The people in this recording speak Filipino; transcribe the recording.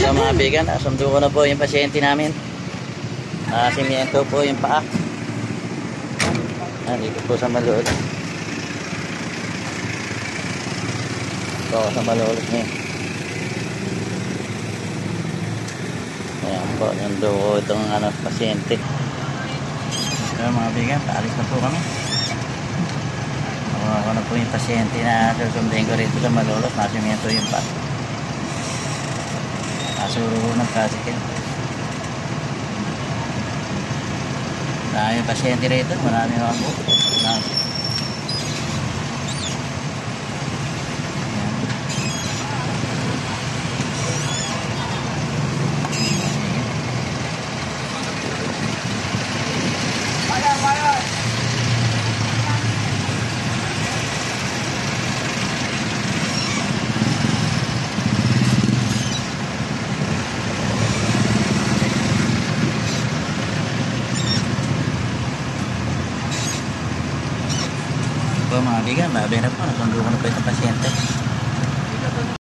So mga bigan, sundo ko na po yung pasyente namin. Nakasimiento po yung paa. Dito po sa Malolos. Ito ako sa Malolos ngayon. Ayan po, sundo ko itong pasyente. So mga bigan, paalis na po kami. Ako na po yung pasyente na susunduin ko rito sa Malolos. Nakasimiento yung paa. Kasuro ng tricycle. Dahil yung pasyente rito, marami na ako. Mga bigan, mabera po, nasundo ko na po itong pasyente.